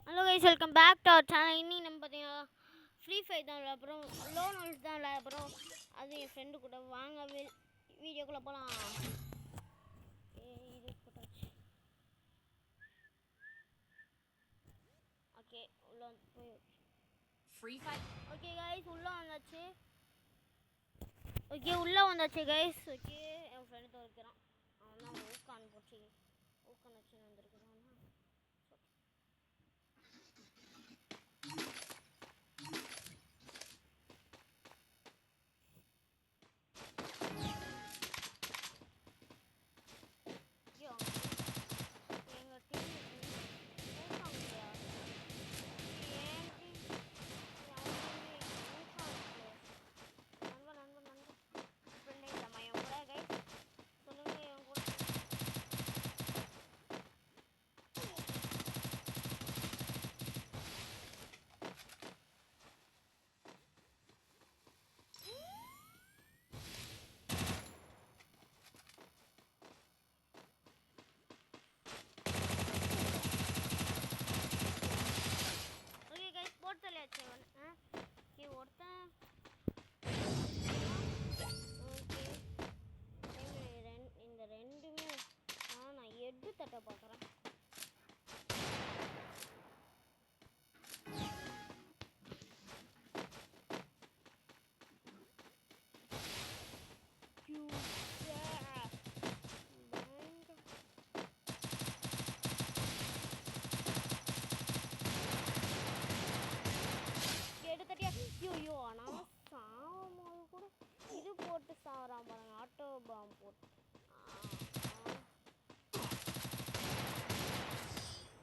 Hello guys, welcome back to our channel. இன்னி நம்ம பார்த்தீங்கன்னா ஃப்ரீ ஃபயர் தான் விளையாடுறோம், லோன் ஹவுஸ் தான் விளையாடுறோம். அது என் ஃப்ரெண்டு கூட வாங்க வீடியோக்குள்ளே போகலாம். இது போட்டாச்சு. ஓகே, உள்ள வந்து போய் ஃப்ரீ ஃபயர். ஓகே கைஸ், உள்ளே வந்தாச்சு. கைஸ். ஓகே, என் ஃப்ரெண்டு தோற்கிறான். அவன் தான் ஊக்கான் போச்சு, ஊக்கான் வச்சு வந்துருக்கிறான். இந்த ரெண்டுமே நான் எட்டு தட்ட பார்க்குறேன். ஐயோ, ஆனால் சாகும்போது கூட இது போட்டு சாவறான் பாருங்க, ஆட்டோ பாம் போட்டு.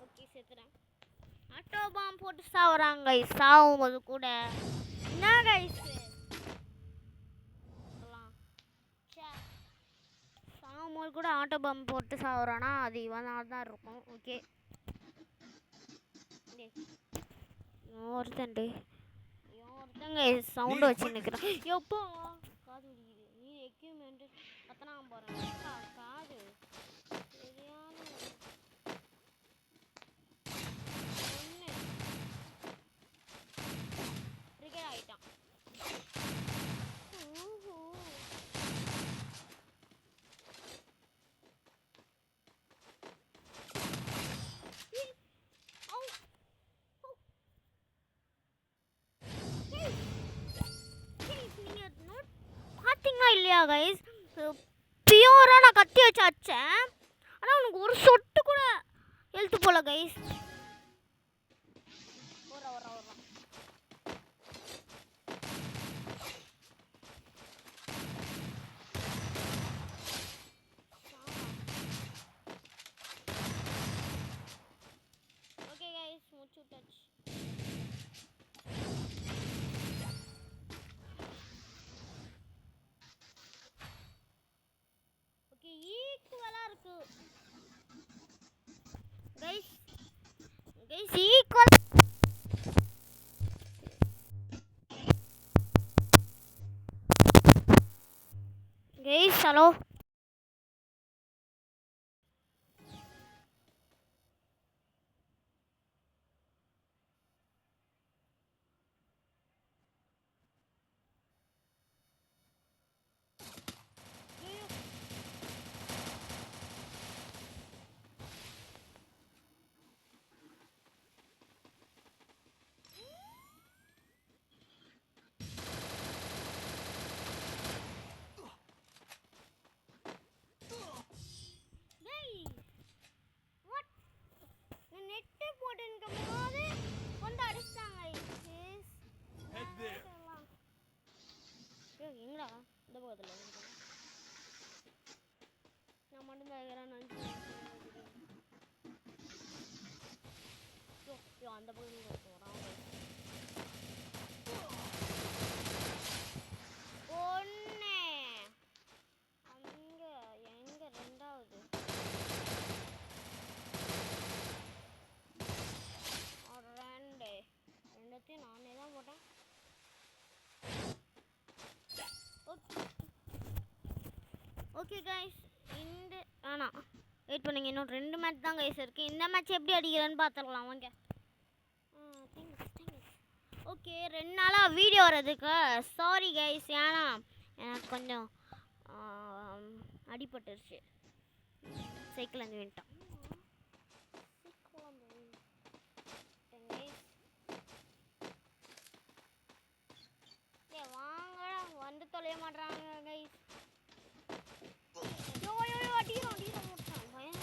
ஓகே, சேர்த்துறேன். ஆட்டோ பாம் போட்டு சாவறாங்க சாகும்போது கூட. என்ன கைஸ் சாகும்போது கூட ஆட்டோ பாம் போட்டு சாவறானா, அது இவனால தான் இருக்கும். ஓகே, ஒருத்தன்டே சவுண்ட் வச்சு நிற்கிறான். எப்போ காது வலிக்குது. நீ எக்யூப்மெண்ட் பத்தனாம் போகிறேன் காது சரியான ஒன்று ட்ரிகர் ஆகிட்டான். இல்லையா கைஸ், பியூரா நான் கத்தி வச்சு அடிச்சேன், ஆனால் உனக்கு ஒரு சொட்டு கூட எழுத்து போல கைஸ். ஓகே கைஸ், முடிச்சு விட்டாச்சு. ஈக்குவலா இருக்கு guys equal guys. Hello net போட்டுருக்கும் போது வந்து அடிச்சாங்க. எங்கடா இந்த பக்கத்தில் நான் மட்டும் தான் அந்த பக்கத்தில் போகிறான். ஒன்று அங்கே எங்கே ரெண்டாவது ரெண்டுத்தையும் நானே தான் போட்டேன். ஓகே கைஸ், இந்த வேணாம் வெயிட் பண்ணுங்க, இன்னும் 2 மேட்ச் தான் கைஸ் இருக்குது. இந்த மேட்ச் எப்படி அடிக்கிறேன்னு பார்த்துடலாம் வாங்க. ஓகே 2 நாளாக வீடியோ வர்றதுக்கு சாரி கைஸ். ஏன்னா எனக்கு கொஞ்சம் அடிபட்டுருச்சு. சைக்கிள் வந்து விட்டோம். வாங்க வந்து தொலைய மாட்டாங்க கைஸ். அடிக்கிறோம் போட்டான் பயம்.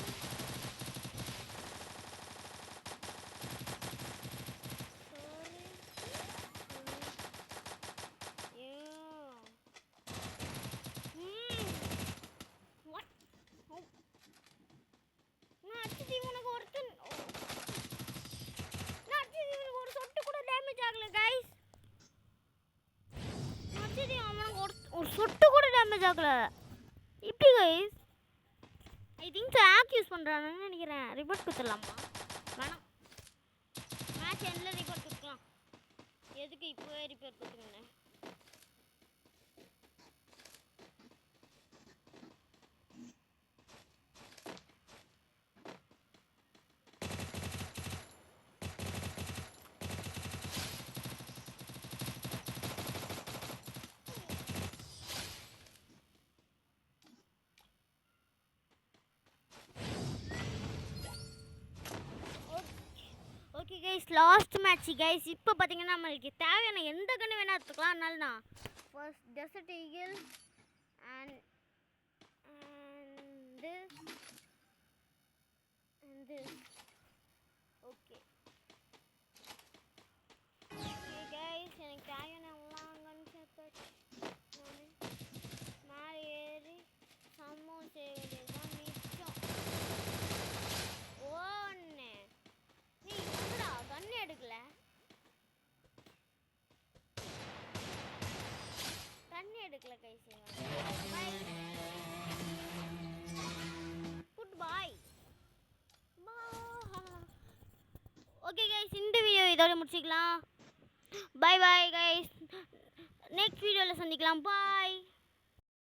ஒரு சொட்டு கூட டேமேஜ் ஆகல. இப்படி guys I think hack use பண்ணுறானுன்னு நினைக்கிறேன். ரிப்போர்ட் கொடுத்துடலாமா? வேணாம், மேட்ச் எண்டில் ரிப்போர்ட் கொடுக்கலாம். எதுக்கு இப்போவே ரிப்போர்ட் கொடுத்துருங்க. Okay guys, last match guys. இப்போ பார்த்தீங்கன்னா நம்மளுக்கு தேவையான எந்த கன்று வேணால் எடுத்துக்கலாம். அதனால நான் first desert eagle and okay guys, எனக்கு தேவையான எல்லாம் கன்று சேர்த்தாச்சு. நான் மேலே ஏறி சம்மோ செய்ய வேண்டியதுதான் மிச்சம். ஒன்று நீ என்னடா கன்று எடுக்கல? கன்று எடுக்கல கைஸ். குட் பாய். ஓகே கைஸ், இந்த வீடியோ இதோட முடிச்சுக்கலாம். பை பாய் கைஸ், நெக்ஸ்ட் வீடியோவில் சந்திக்கலாம். பாய்.